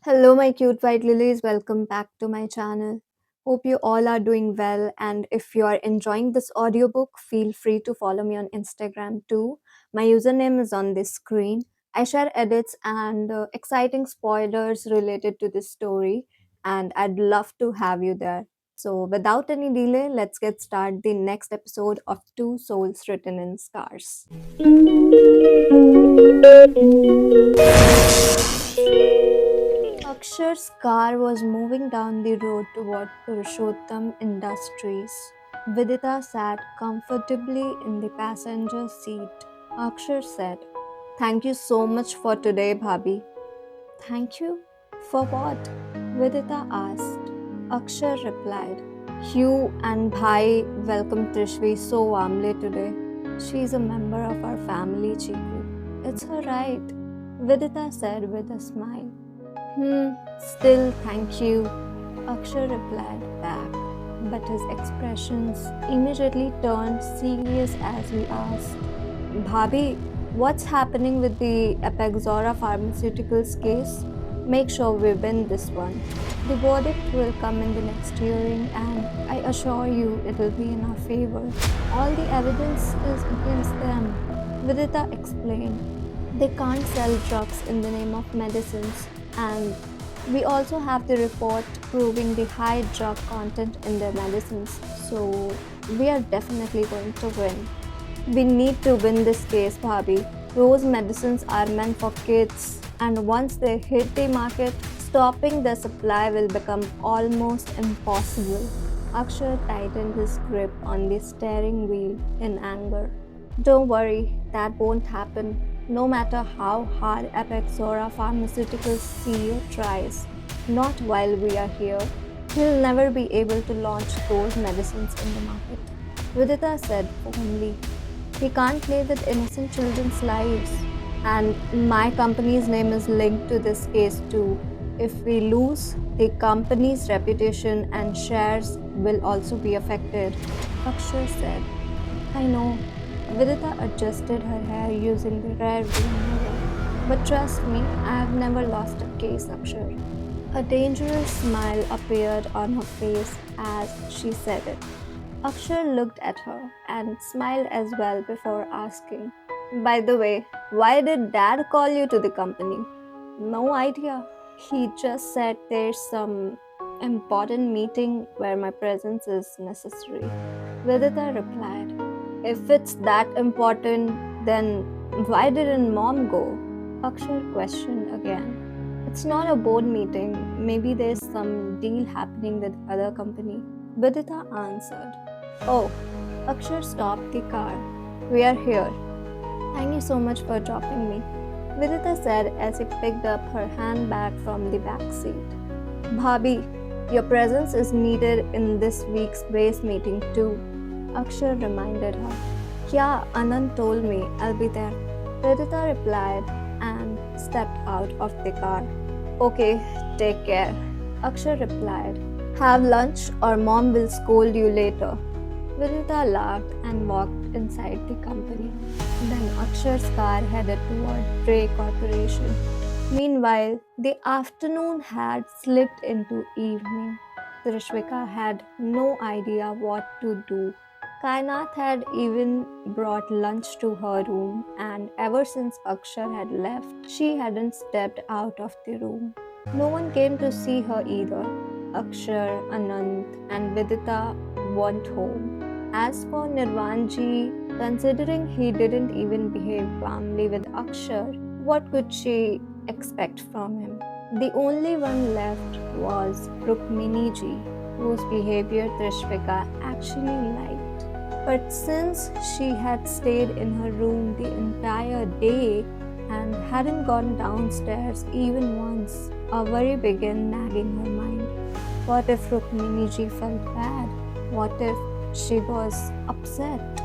Hello, my cute white lilies. Welcome back to my channel. Hope you all are doing well. And if you are enjoying this audiobook, feel free to follow me on Instagram too. My username is on this screen. I share edits and exciting spoilers related to this story, and I'd love to have you there. So, without any delay, let's get started the next episode of Two Souls Written in Scars. Akshar's car was moving down the road toward Purushottam Industries. Vidita sat comfortably in the passenger seat. Akshar said, "Thank you so much for today, Bhabhi." "Thank you? For what?" Vidita asked. Akshar replied, "You and Bhai welcomed Trishvi so warmly today. She's a member of our family, Chiku." "It's her right," Vidita said with a smile. Still thank you," Akshar replied back, but his expressions immediately turned serious as he asked, "Bhabhi, what's happening with the Apexora Pharmaceuticals case? Make sure we win this one. The verdict will come in the next hearing, and I assure you it will be in our favor. All the evidence is against them," Vidita explained. "They can't sell drugs in the name of medicines, and we also have the report proving the high drug content in their medicines, so we are definitely going to win. We need to win this case, Bhabhi. Those medicines are meant for kids, and once they hit the market, stopping their supply will become almost impossible." Akshar tightened his grip on the steering wheel in anger. "Don't worry, that won't happen. No matter how hard Apexora Pharmaceuticals CEO tries, not while we are here. He'll never be able to launch those medicines in the market," Vidita said firmly. "He can't play with innocent children's lives. And my company's name is linked to this case too. If we lose, the company's reputation and shares will also be affected," Akshar said. "I know." Vidita adjusted her hair using the rear view mirror. "But trust me, I've never lost a case, Akshar." A dangerous smile appeared on her face as she said it. Akshar looked at her and smiled as well before asking, "By the way, why did Dad call you to the company?" "No idea. He just said there's some important meeting where my presence is necessary," Vidita replied. "If it's that important, then why didn't Mom go?" Akshar questioned again. "It's not a board meeting. Maybe there's some deal happening with other company," Vidita answered. "Oh," Akshar stopped the car. "We are here. Thank you so much for dropping me," Vidita said as he picked up her handbag from the back seat. "Bhabhi, your presence is needed in this week's base meeting too," Akshar reminded her. "Yeah, Anand told me I'll be there," Vidita replied and stepped out of the car. "Okay, take care," Akshar replied. "Have lunch or Mom will scold you later." Vidita laughed and walked inside the company. Then Akshar's car headed toward Grey Corporation. Meanwhile, the afternoon had slipped into evening. Trishvika had no idea what to do. Kainath had even brought lunch to her room, and ever since Akshar had left, she hadn't stepped out of the room. No one came to see her either. Akshar, Anand, and Vidita weren't home. As for Nirvanji, considering he didn't even behave calmly with Akshar, what could she expect from him? The only one left was Rukmini ji, whose behavior Trishvika actually liked. But since she had stayed in her room the entire day and hadn't gone downstairs even once, a worry began nagging her mind. What if Rukmini ji felt bad? What if she was upset?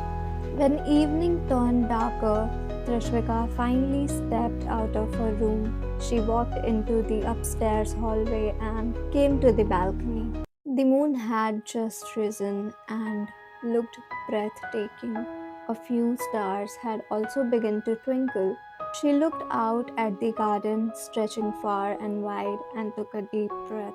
When evening turned darker, Trishvika finally stepped out of her room. She walked into the upstairs hallway and came to the balcony. The moon had just risen and looked breathtaking. A few stars had also begun to twinkle. She looked out at the garden stretching far and wide and took a deep breath.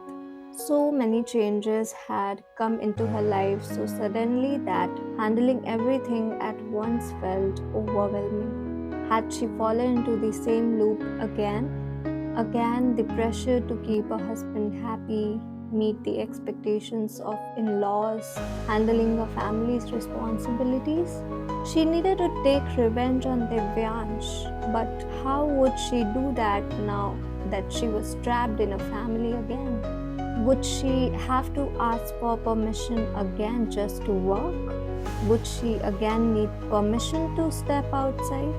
So many changes had come into her life so suddenly that handling everything at once felt overwhelming. Had she fallen into the same loop again? Again, the pressure to keep a husband happy, meet the expectations of in laws, handling a family's responsibilities. She needed to take revenge on Devyansh, but how would she do that now that she was trapped in a family again? Would she have to ask for permission again just to work? Would she again need permission to step outside?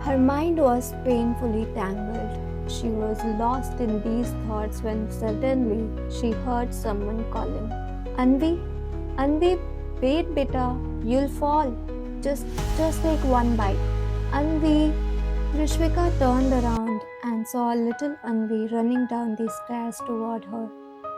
Her mind was painfully tangled. She was lost in these thoughts when suddenly she heard someone calling. Anvi, Anvi, wait beta, you'll fall. Just take one bite. Anvi. Trishvika turned around and saw little Anvi running down the stairs toward her.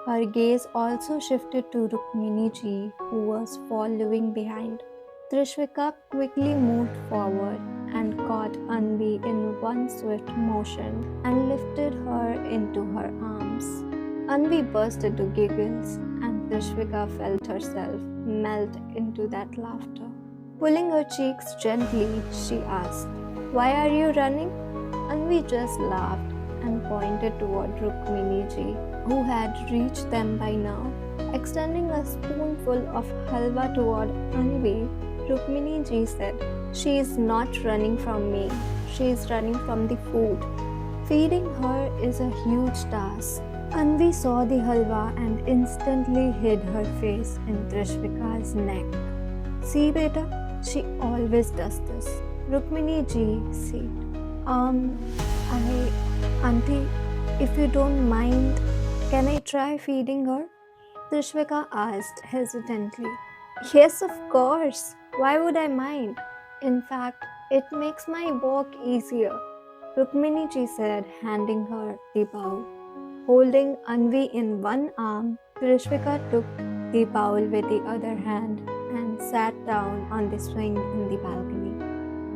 Her gaze also shifted to Rukmini ji, who was following behind. Trishvika quickly moved forward and caught Anvi in one swift motion and lifted her into her arms. Anvi burst into giggles, and Trishvika felt herself melt into that laughter. Pulling her cheeks gently, she asked, "Why are you running?" Anvi just laughed and pointed toward Rukmini ji, who had reached them by now. Extending a spoonful of halwa toward Anvi, Rukmini ji said, "She is not running from me. She is running from the food. Feeding her is a huge task." Anvi saw the halwa and instantly hid her face in Trishvika's neck. "See, beta, she always does this," Rukmini ji said. Auntie, if you don't mind, can I try feeding her?" Trishvika asked hesitantly. "Yes, of course. Why would I mind? In fact, it makes my work easier," Rukmini ji said, handing her the bowl. Holding Anvi in one arm, Trishvika took the bowl with the other hand and sat down on the swing in the balcony.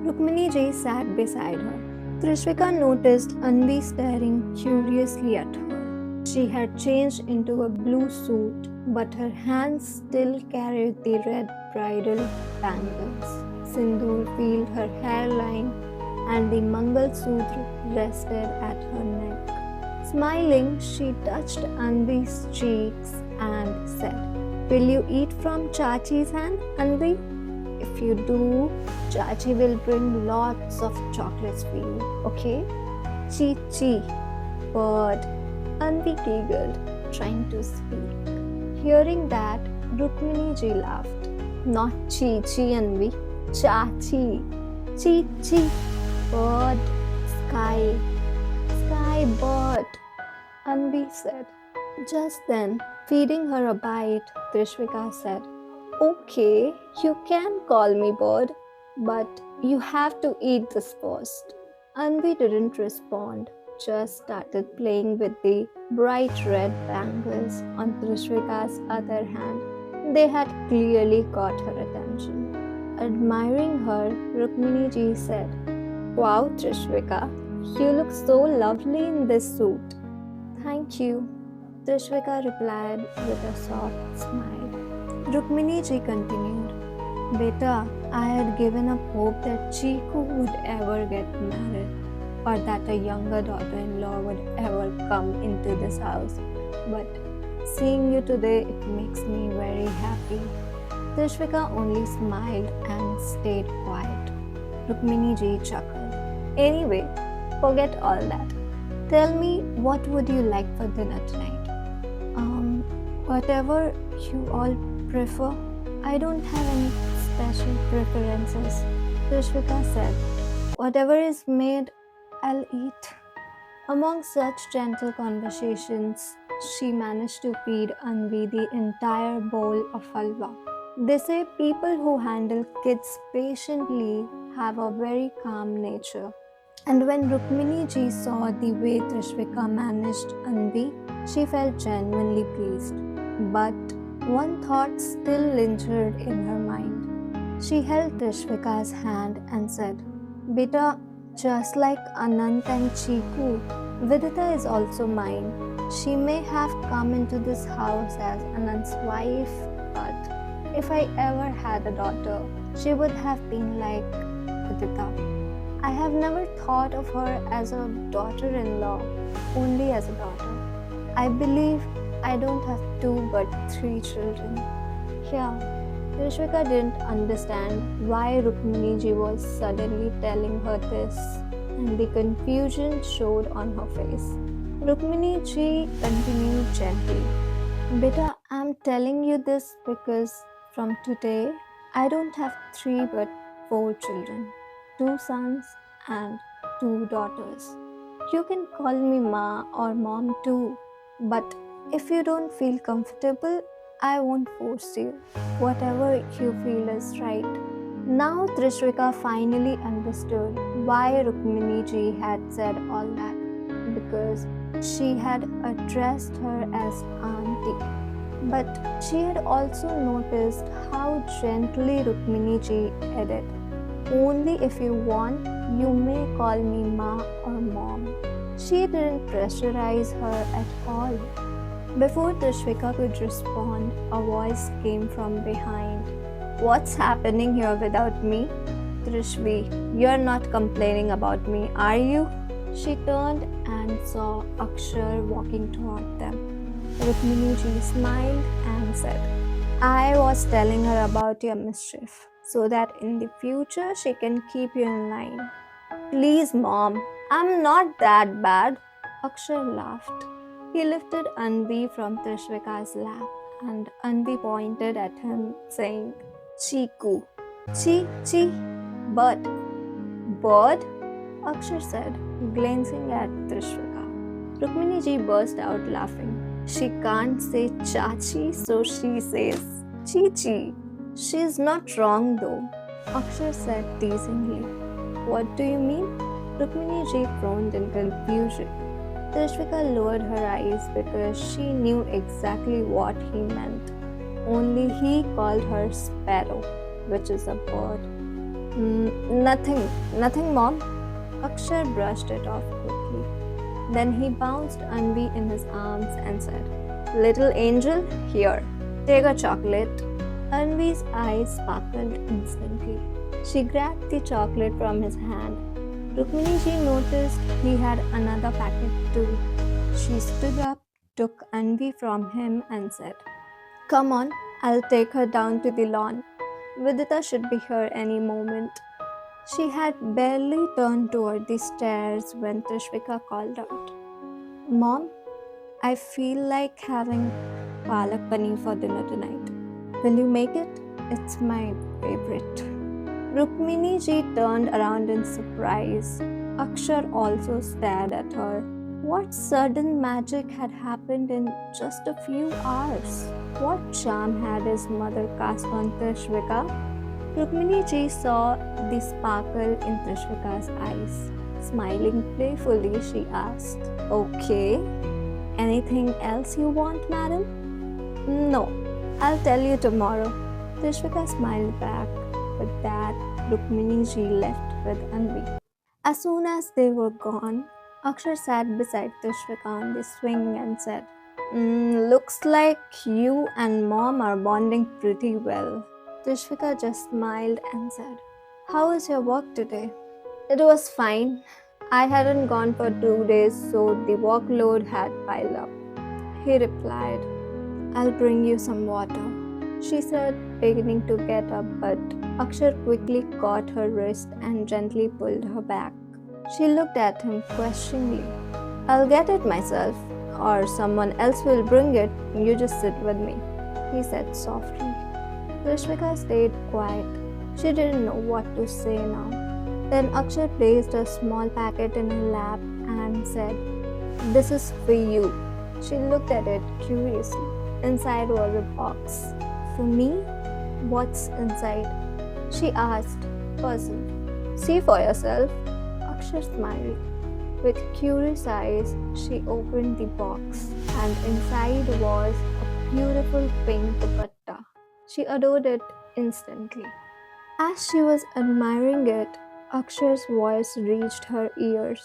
Rukmini ji sat beside her. Trishvika noticed Anvi staring curiously at her. She had changed into a blue suit, but her hands still carried the red bridal bangles. Sindoor filled her hairline, and the Mangal Sutra rested at her neck. Smiling, she touched Anvi's cheeks and said, "Will you eat from Chachi's hand, Anvi? If you do, Chachi will bring lots of chocolates for you, okay?" "Chi chi, bird," Anvi giggled, trying to speak. Hearing that, Rukmini ji laughed. "Not chi chi, Anvi, Chachi. Chi chi, bird, sky, sky bird," Anvi said. Just then, feeding her a bite, Trishvika said, "Okay, you can call me bird, but you have to eat this first." Anvi didn't respond, just started playing with the bright red bangles on Trishvika's other hand. They had clearly caught her attention. Admiring her, Rukmini ji said, "Wow, Trishvika, you look so lovely in this suit." "Thank you," Trishvika replied with a soft smile. Rukmini ji continued, "Beta, I had given up hope that Chiku would ever get married, or that a younger daughter-in-law would ever come into this house. But seeing you today, it makes me very happy." Trishvika only smiled and stayed quiet. Rukmini ji chuckled. "Anyway, forget all that. Tell me, what would you like for dinner tonight?" Whatever you all prefer. I don't have any special preferences," Trishvika said. "Whatever is made, I'll eat." Among such gentle conversations, she managed to feed Anvi the entire bowl of halwa. They say people who handle kids patiently have a very calm nature. And when Rukmini ji saw the way Trishvika managed Anvi, she felt genuinely pleased. But one thought still lingered in her mind. She held Trishvika's hand and said, "Beta, Just like Anant and Chiku, Vidita is also mine. She may have come into this house as Anant's wife, but if I ever had a daughter, she would have been like Vidita. I have never thought of her as a daughter-in-law, only as a daughter. I believe I don't have 2 but 3 children. Yeah, Trishvika didn't understand why Rukmini ji was suddenly telling her this, and the confusion showed on her face. Rukmini ji continued gently. Beta, I'm telling you this because from today, I don't have 3 but 4 children, 2 sons and 2 daughters. You can call me Ma or Mom too, but if you don't feel comfortable, I won't force you. Whatever you feel is right. Now Trishvika finally understood why Rukmini ji had said all that, because she had addressed her as auntie. But she had also noticed how gently Rukmini ji added, only if you want, you may call me Ma or Mom. She didn't pressurize her at all. Before Trishvika could respond, a voice came from behind. What's happening here without me? Trishvi, you're not complaining about me, are you? She turned and saw Akshar walking toward them. Rukmini ji smiled and said, I was telling her about your mischief, so that in the future she can keep you in line. Please, Mom, I'm not that bad. Akshar laughed. He lifted Anvi from Trishvika's lap, and Anvi pointed at him, saying, Chiku. Chi, bird. Bird? Akshar said, glancing at Trishvika. Rukmini ji burst out laughing. She can't say Chachi, so she says Chi. She's not wrong though, Akshar said teasingly. What do you mean? Rukmini ji frowned in confusion. Trishvika lowered her eyes because she knew exactly what he meant. Only he called her sparrow, which is a bird. Nothing, Mom. Akshar brushed it off quickly. Then he bounced Anvi in his arms and said, Little angel, here, take a chocolate. Anvi's eyes sparkled instantly. She grabbed the chocolate from his hand. Rukmini ji noticed he had another packet too. She stood up, took Anvi from him and said, Come on, I'll take her down to the lawn. Vidita should be here any moment. She had barely turned toward the stairs when Trishvika called out, Mom, I feel like having palak paneer for dinner tonight. Will you make it? It's my favorite. Rukmini ji turned around in surprise. Akshar also stared at her. What sudden magic had happened in just a few hours? What charm had his mother cast on Trishvika? Rukmini ji saw the sparkle in Trishvika's eyes. Smiling playfully, she asked, Okay, anything else you want, madam? No, I'll tell you tomorrow. Trishvika smiled back. With that, Rukmini ji left with Anvi. As soon as they were gone, Akshar sat beside Trishvika on the swing and said, Looks like you and Mom are bonding pretty well. Trishvika just smiled and said, How was your work today? It was fine. I hadn't gone for 2 days, so the workload had piled up. He replied, I'll bring you some water. She said, beginning to get up, but Akshar quickly caught her wrist and gently pulled her back. She looked at him questioningly. I'll get it myself, or someone else will bring it. You just sit with me, he said softly. Trishvika stayed quiet. She didn't know what to say now. Then Akshar placed a small packet in her lap and said, This is for you. She looked at it curiously. Inside was a box. For me? What's inside? She asked, puzzled. See for yourself. Akshar smiled. With curious eyes, she opened the box, and inside was a beautiful pink dupatta. She adored it instantly. As she was admiring it, Akshar's voice reached her ears.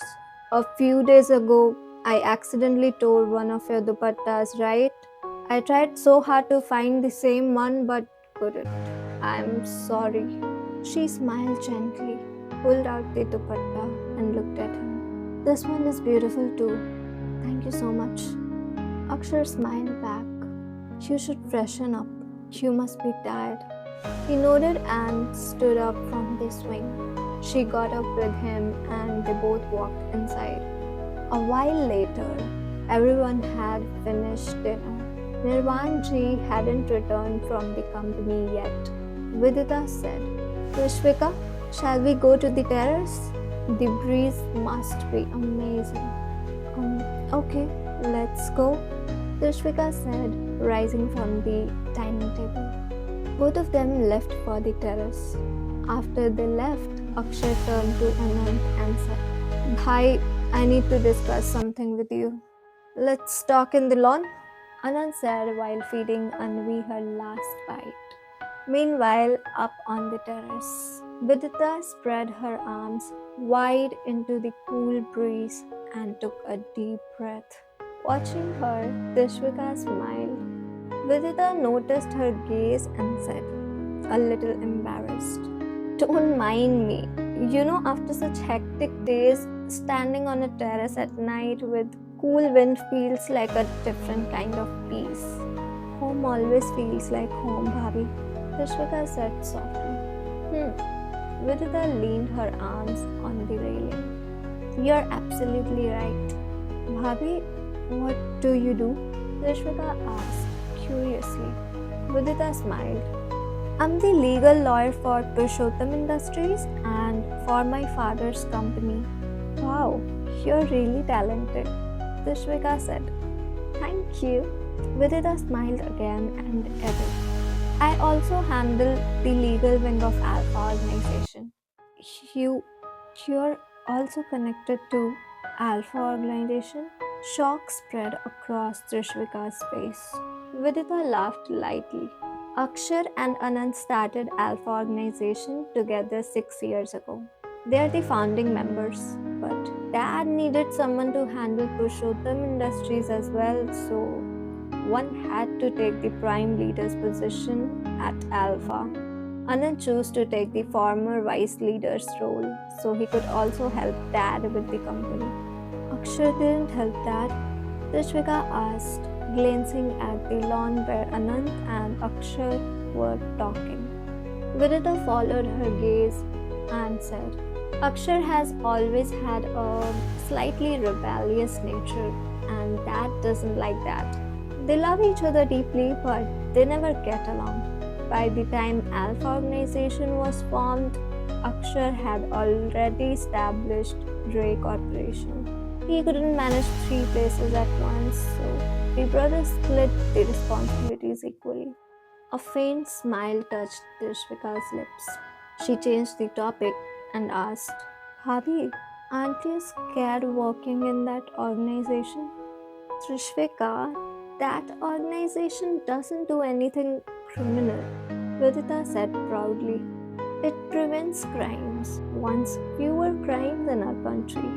A few days ago, I accidentally tore one of your dupattas, right? I tried so hard to find the same one but couldn't. I'm sorry. She smiled gently, pulled out the dupatta, and looked at him. This one is beautiful too. Thank you so much. Akshar smiled back. You should freshen up. You must be tired. He nodded and stood up from the swing. She got up with him and they both walked inside. A while later, everyone had finished dinner. Nirvanji hadn't returned from the company yet. Vidita said, Trishvika, shall we go to the terrace? The breeze must be amazing. Okay, let's go, Trishvika said, rising from the dining table. Both of them left for the terrace. After they left, Akshar turned to Anand and said, Bhai, I need to discuss something with you. Let's talk in the lawn, Anand said while feeding Anvi her last bite. Meanwhile, up on the terrace, Vidita spread her arms wide into the cool breeze and took a deep breath. Watching her, Trishvika smiled. Vidita noticed her gaze and said, a little embarrassed, Don't mind me. After such hectic days, standing on a terrace at night with cool wind feels like a different kind of peace. Home always feels like home, Bhabhi, Trishvika said softly. Vidita leaned her arms on the railing. You're absolutely right. Bhabhi, what do you do? Trishvika asked curiously. Vidita smiled. I'm the legal lawyer for Purushottam Industries and for my father's company. Wow, you're really talented, Trishvika said. Thank you. Vidita smiled again and added, I also handle the legal wing of Alpha organization. You're also connected to Alpha organization? Shock spread across Trishvika's face. Vidita laughed lightly. Akshar and Anand started Alpha organization together 6 years ago. They are the founding members, but Dad needed someone to handle Purushottam Industries as well, so one had to take the prime leader's position at Alpha. Anand chose to take the former vice leader's role, so he could also help Dad with the company. Akshar didn't help Dad, Trishvika asked, glancing at the lawn where Anand and Akshar were talking. Vidita followed her gaze and said, Akshar has always had a slightly rebellious nature, and Dad doesn't like that. They love each other deeply, but they never get along. By the time Alpha organization was formed, Akshar had already established Ray Corporation. He couldn't manage 3 places at once, so the brothers split the responsibilities equally. A faint smile touched Trishvika's lips. She changed the topic and asked, Bhabhi, aren't you scared working in that organization? Trishvika, that organization doesn't do anything criminal, Vidita said proudly. It prevents crimes, wants fewer crimes in our country.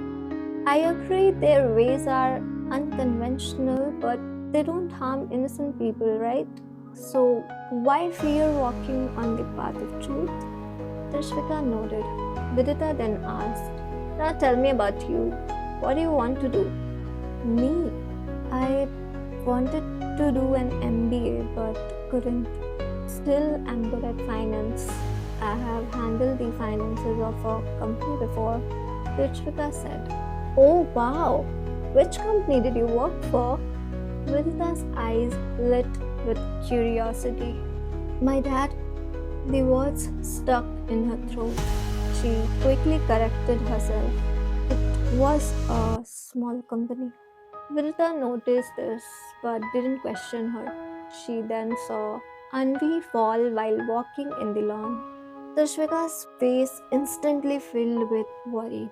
I agree their ways are unconventional, but they don't harm innocent people, right? So why fear walking on the path of truth? Trishvika nodded. Vidita then asked, Now tell me about you. What do you want to do? Me? I wanted to do an MBA but couldn't. Still, I'm good at finance. I have handled the finances of a company before, Trishvika said. Oh wow! Which company did you work for? Vidita's eyes lit with curiosity. My dad. The words stuck in her throat. She quickly corrected herself. It was a small company. Vidita noticed this but didn't question her. She then saw Anvi fall while walking in the lawn. Trishvika's face instantly filled with worry.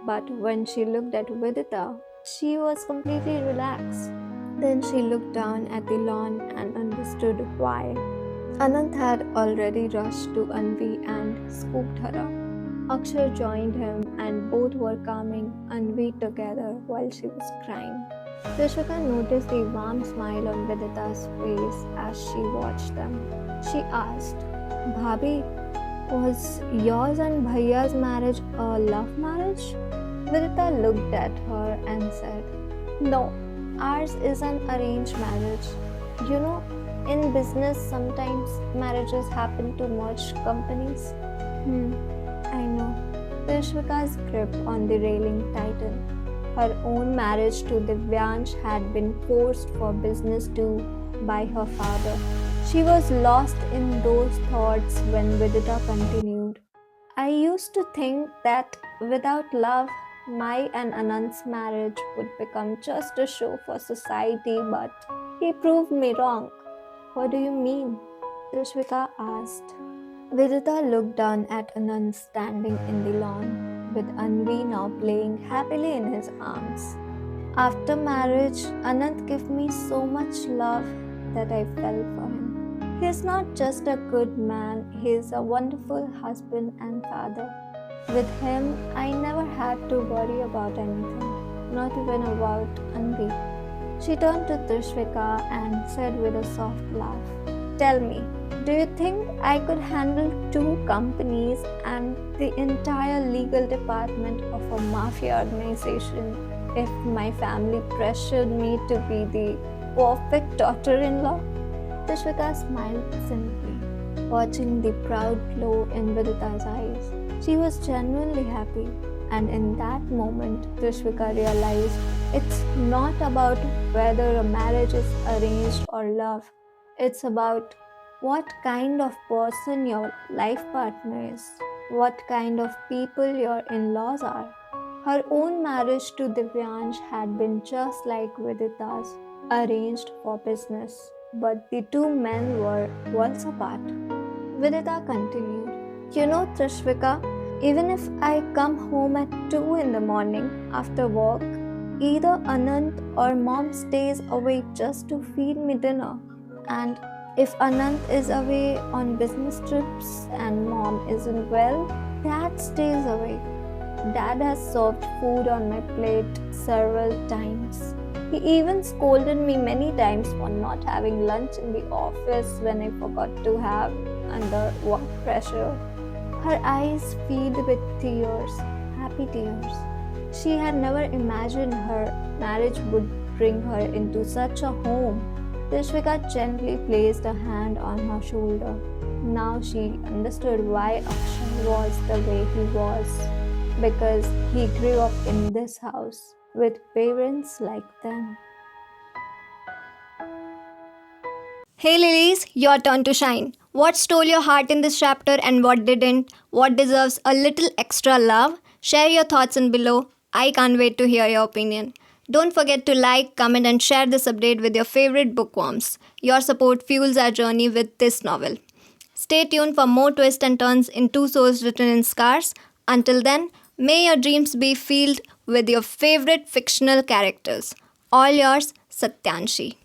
But when she looked at Vidita, she was completely relaxed. Then she looked down at the lawn and understood why. Anand had already rushed to Anvi and scooped her up. Akshar joined him and both were calming Anvi together while she was crying. Trishvika noticed the warm smile on Vidita's face as she watched them. She asked, Bhabhi, was yours and Bhaiya's marriage a love marriage? Vidita looked at her and said, No, ours is an arranged marriage. You know, in business sometimes marriages happen to merge companies. I know. Trishvika's grip on the railing tightened. Her own marriage to Divyansh had been forced for business too by her father. She was lost in those thoughts when Vidita continued. I used to think that without love, my and Anant's marriage would become just a show for society, but he proved me wrong. What do you mean? Trishvika asked. Vidita looked down at Anand standing in the lawn, with Anvi now playing happily in his arms. After marriage, Anand gave me so much love that I fell for him. He is not just a good man, he is a wonderful husband and father. With him, I never had to worry about anything, not even about Anvi. She turned to Trishvika and said with a soft laugh, Tell me, do you think I could handle 2 companies and the entire legal department of a mafia organization if my family pressured me to be the perfect daughter-in-law? Trishvika smiled simply, watching the proud glow in Vidita's eyes. She was genuinely happy, and in that moment, Trishvika realized it's not about whether a marriage is arranged or love. It's about what kind of person your life partner is, what kind of people your in-laws are. Her own marriage to Divyansh had been just like Vidita's, arranged for business, but the 2 men were worlds apart. Vidita continued, You know, Trishvika, even if I come home at 2 in the morning after work, either Anant or mom stays away just to feed me dinner. And if Anant is away on business trips and mom isn't well, dad stays away. Dad has served food on my plate several times. He even scolded me many times for not having lunch in the office when I forgot to have under work pressure. Her eyes filled with tears, happy tears. She had never imagined her marriage would bring her into such a home. Trishvika gently placed a hand on her shoulder. Now she understood why Akshar was the way he was, because he grew up in this house with parents like them. Hey lilies, your turn to shine. What stole your heart in this chapter and what didn't? What deserves a little extra love? Share your thoughts in below. I can't wait to hear your opinion. Don't forget to like, comment, and share this update with your favorite bookworms. Your support fuels our journey with this novel. Stay tuned for more twists and turns in 2 souls written in scars. Until then, may your dreams be filled with your favorite fictional characters. All yours, Satyanshi.